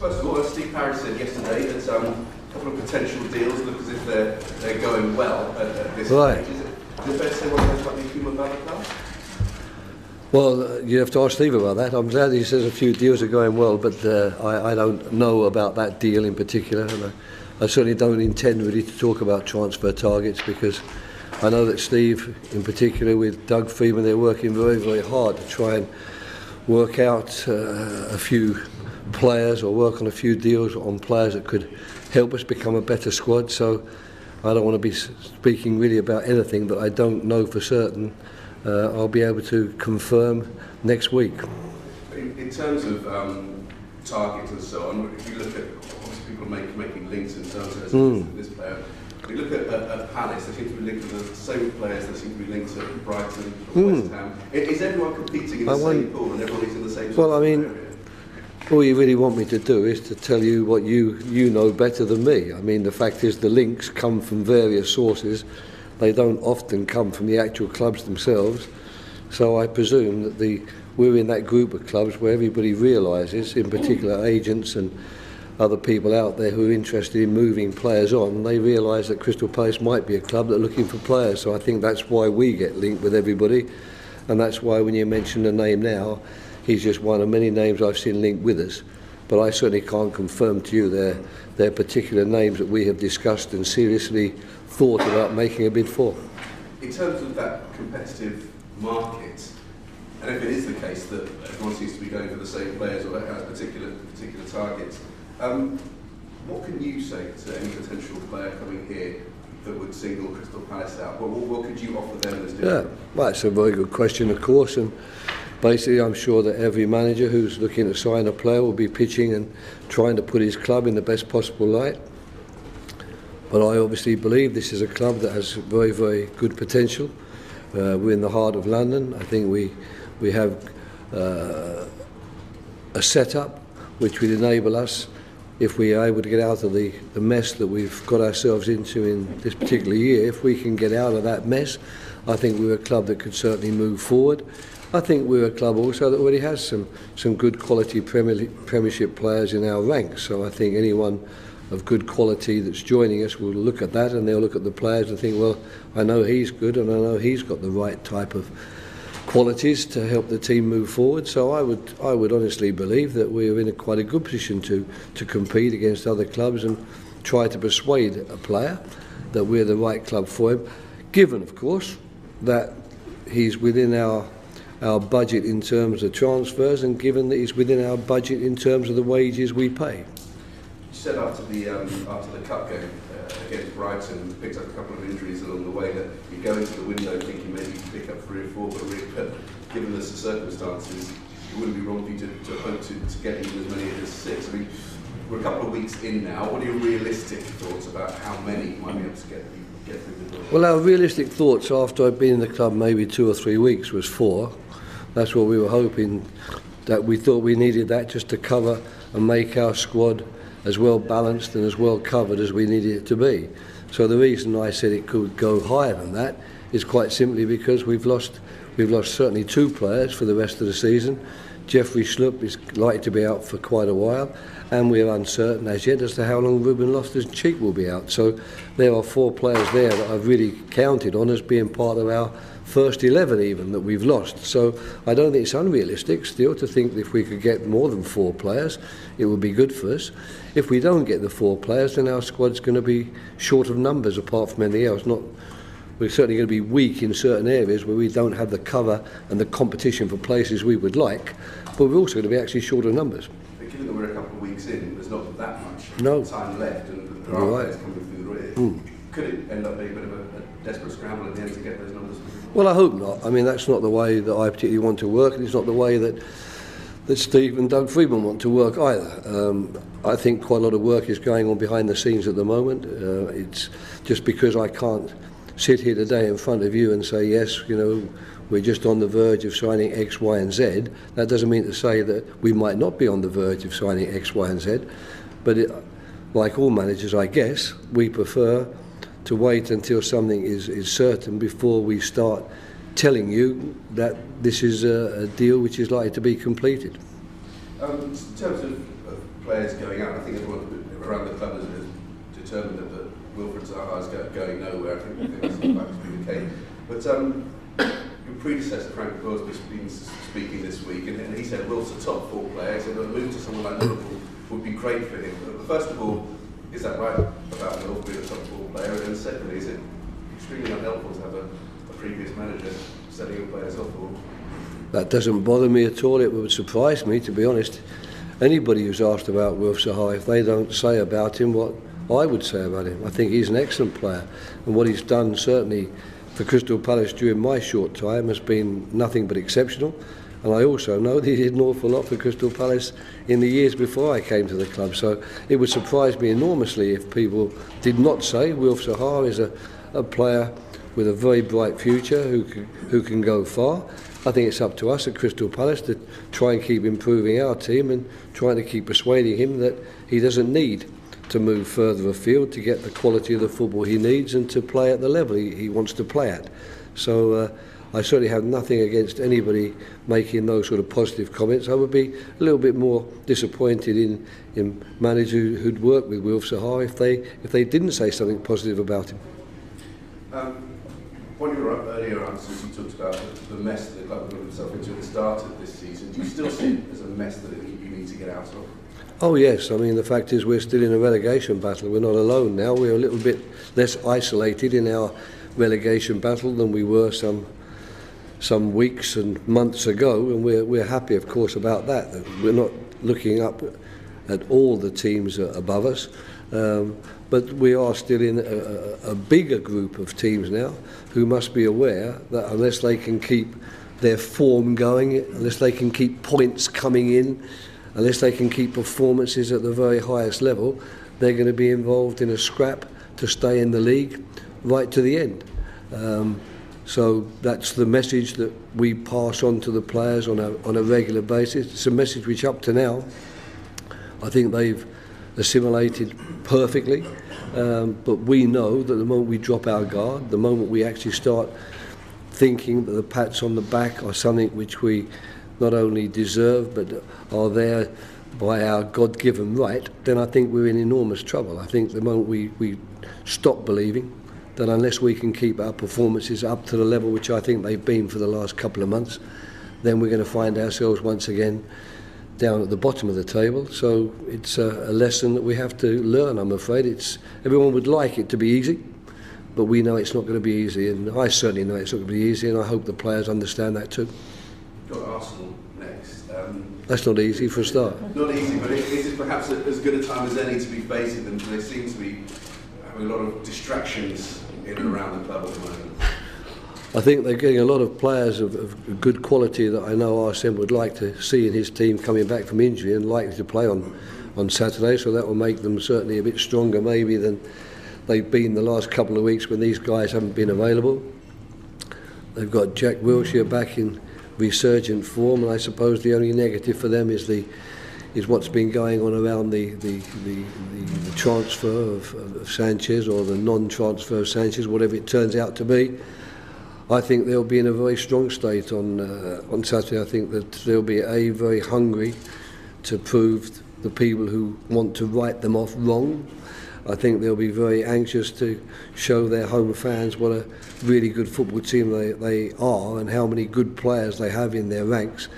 First of all, as Steve Parrish said yesterday, that a couple of potential deals look as if they're going well at this Right. stage. Is it fair to say one of those might be human about the club? Well, you have to ask Steve about that. I'm glad he says a few deals are going well, but I don't know about that deal in particular. And I certainly don't intend really to talk about transfer targets, because I know that Steve, in particular with Doug Freeman, they're working very, very hard to try and work out a few players or work on a few deals on players that could help us become a better squad. So I don't want to be speaking really about anything that I don't know for certain. I'll be able to confirm next week. In terms of targets and so on, if you look at obviously people making links in terms of this player, if you look at Palace, they seem to be linked to the same players that seem to be linked to Brighton, West Ham. Is everyone competing in the same pool and everybody's in the same Well, I mean, area? all you really want me to do is to tell you what you know better than me. I mean, the fact is the links come from various sources. They don't often come from the actual clubs themselves. So I presume that we're in that group of clubs where everybody realises, in particular agents and other people out there who are interested in moving players on, they realise that Crystal Palace might be a club that are looking for players. So I think that's why we get linked with everybody. And that's why when you mention the name now, he's just one of many names I've seen linked with us. But I certainly can't confirm to you their particular names that we have discussed and seriously thought about making a bid for. In terms of that competitive market, and if it is the case that everyone seems to be going for the same players or has particular targets, what can you say to any potential player coming here that would single Crystal Palace out? What could you offer them as different? Yeah, well, that's a very good question, of course. And basically, I'm sure that every manager who's looking to sign a player will be pitching and trying to put his club in the best possible light. But I obviously believe this is a club that has very, very good potential. We're in the heart of London. I think we have a setup which would enable us, if we are able to get out of the mess that we've got ourselves into in this particular year, if we can get out of that mess, I think we're a club that could certainly move forward. I think we're a club also that already has some good quality Premiership players in our ranks. So I think anyone of good quality that's joining us will look at that and they'll look at the players and think, well, I know he's good and I know he's got the right type of qualities to help the team move forward. So I would honestly believe that we're in quite a good position to compete against other clubs and try to persuade a player that we're the right club for him, given, of course, that he's within our budget in terms of transfers and given that he's within our budget in terms of the wages we pay. You said after the cup game against Brighton, picked up a couple of injuries along the way, that you go into the window thinking maybe you can pick up 3 or 4, but given the circumstances, it wouldn't be wrong for you to hope to get even as many as 6. I mean, we're a couple of weeks in now. What are your realistic thoughts about how many you might be able to get through the door? Well, our realistic thoughts after I've been in the club maybe 2 or 3 weeks was 4. That's what we were hoping, that we thought we needed that just to cover and make our squad as well balanced and as well covered as we needed it to be. So the reason I said it could go higher than that is quite simply because we've lost certainly 2 players for the rest of the season. Jeffrey Schlupp is likely to be out for quite a while, and we're uncertain as yet as to how long Ruben Loftus-Cheek will be out. So there are 4 players there that I've really counted on as being part of our first 11 even that we've lost. So I don't think it's unrealistic still to think that if we could get more than 4 players, it would be good for us. If we don't get the 4 players, then our squad's going to be short of numbers apart from anything else. We're certainly going to be weak in certain areas where we don't have the cover and the competition for places we would like, but we're also going to be actually short of numbers. But given that we're a couple of weeks in, there's not that much time left and there are players coming through the way. Could it end up being a bit of a desperate scramble at the end to get those numbers? Well, I hope not. I mean, that's not the way that I particularly want to work, and it's not the way that Steve and Doug Freeman want to work either. I think quite a lot of work is going on behind the scenes at the moment. It's just because I can't sit here today in front of you and say, yes, we're just on the verge of signing X, Y and Z. That doesn't mean to say that we might not be on the verge of signing X, Y and Z. But like all managers, I guess, we prefer to wait until something is certain before we start telling you that this is a deal which is likely to be completed. In terms of players going out. I think everyone around the club is determined that Wilfred Zaha is going nowhere. I think that's likely to be the case. But your predecessor, Frank Boas, has been speaking this week, and he said Wilf's a top 4 player. He said a move to someone like Liverpool would be great for him. But first of all, is that right about Wilf being a top 4 player? And then secondly, is it extremely unhelpful to have a previous manager setting your players off? That doesn't bother me at all. It would surprise me, to be honest. Anybody who's asked about Wilf Zaha, if they don't say about him what I would say about him, I think he's an excellent player, and what he's done certainly for Crystal Palace during my short time has been nothing but exceptional. And I also know that he did an awful lot for Crystal Palace in the years before I came to the club. So it would surprise me enormously if people did not say Wilf Zaha is a player with a very bright future who can go far. I think it's up to us at Crystal Palace to try and keep improving our team and trying to keep persuading him that he doesn't need to move further afield to get the quality of the football he needs and to play at the level he wants to play at. So I certainly have nothing against anybody making those sort of positive comments. I would be a little bit more disappointed in managers who'd worked with Wilf Zaha if they didn't say something positive about him. One of your earlier answers, you talked about the mess that the club got itself into at the start of this season. Do you still see it as a mess that you need to get out of? Oh yes, I mean the fact is we're still in a relegation battle. We're not alone now. We're a little bit less isolated in our relegation battle than we were some weeks and months ago, and we're happy, of course, about that. We're not looking up at all the teams above us, but we are still in a bigger group of teams now who must be aware that unless they can keep their form going, unless they can keep points coming in, unless they can keep performances at the very highest level, they're going to be involved in a scrap to stay in the league right to the end. So that's the message that we pass on to the players on a regular basis. It's a message which up to now I think they've assimilated perfectly, but we know that the moment we drop our guard, the moment we actually start thinking that the pats on the back are something which we not only deserve but are there by our God-given right, then I think we're in enormous trouble. I think the moment we stop believing that unless we can keep our performances up to the level which I think they've been for the last couple of months, then we're going to find ourselves once again down at the bottom of the table. So it's a lesson that we have to learn, I'm afraid. Everyone would like it to be easy, but we know it's not going to be easy, and I certainly know it's not going to be easy, and I hope the players understand that too. Got Arsenal next. That's not easy for a start. Not easy, but is it perhaps as good a time as any to be facing them? They seem to be having a lot of distractions in and around the club at the moment. I think they're getting a lot of players of good quality that I know Arsene would like to see in his team coming back from injury and likely to play on Saturday, so that will make them certainly a bit stronger maybe than they've been the last couple of weeks when these guys haven't been available. They've got Jack Wilshere back in resurgent form, and I suppose the only negative for them is what's been going on around the transfer of Sanchez, or the non-transfer of Sanchez, whatever it turns out to be. I think they'll be in a very strong state on Saturday. I think that they'll be very hungry to prove the people who want to write them off wrong. I think they'll be very anxious to show their home fans what a really good football team they are and how many good players they have in their ranks.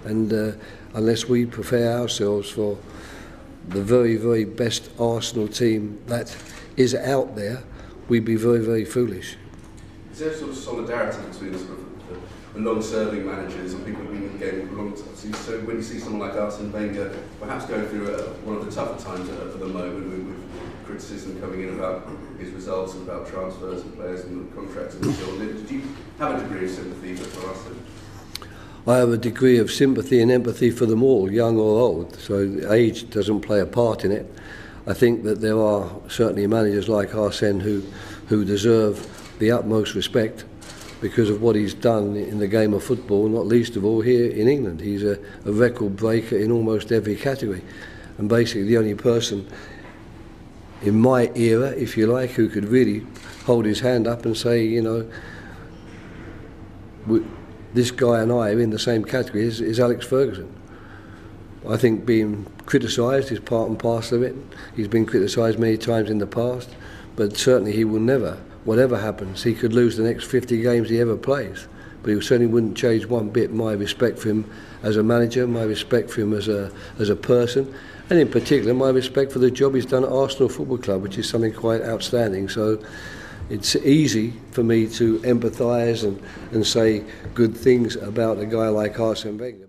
And unless we prepare ourselves for the very, very best Arsenal team that is out there, we'd be very, very foolish. Is there a sort of solidarity between the long-serving managers and people who've been in the game for a long time? So when you see someone like Arsene Wenger perhaps going through one of the tougher times at the moment with criticism coming in about his results and about transfers and players and contracts and so on, did you have a degree of sympathy for Arsene? I have a degree of sympathy and empathy for them all, young or old, so age doesn't play a part in it. I think that there are certainly managers like Arsene who deserve the utmost respect because of what he's done in the game of football, not least of all here in England. He's a record breaker in almost every category, and basically the only person in my era, if you like, who could really hold his hand up and say, you know, this guy and I are in the same category is Alex Ferguson. I think being criticised is part and parcel of it. He's been criticised many times in the past, but certainly he will never, whatever happens, he could lose the next 50 games he ever plays, but he certainly wouldn't change one bit my respect for him as a manager, my respect for him as a person, and in particular my respect for the job he's done at Arsenal Football Club, which is something quite outstanding. So it's easy for me to empathise and say good things about a guy like Arsene Wenger.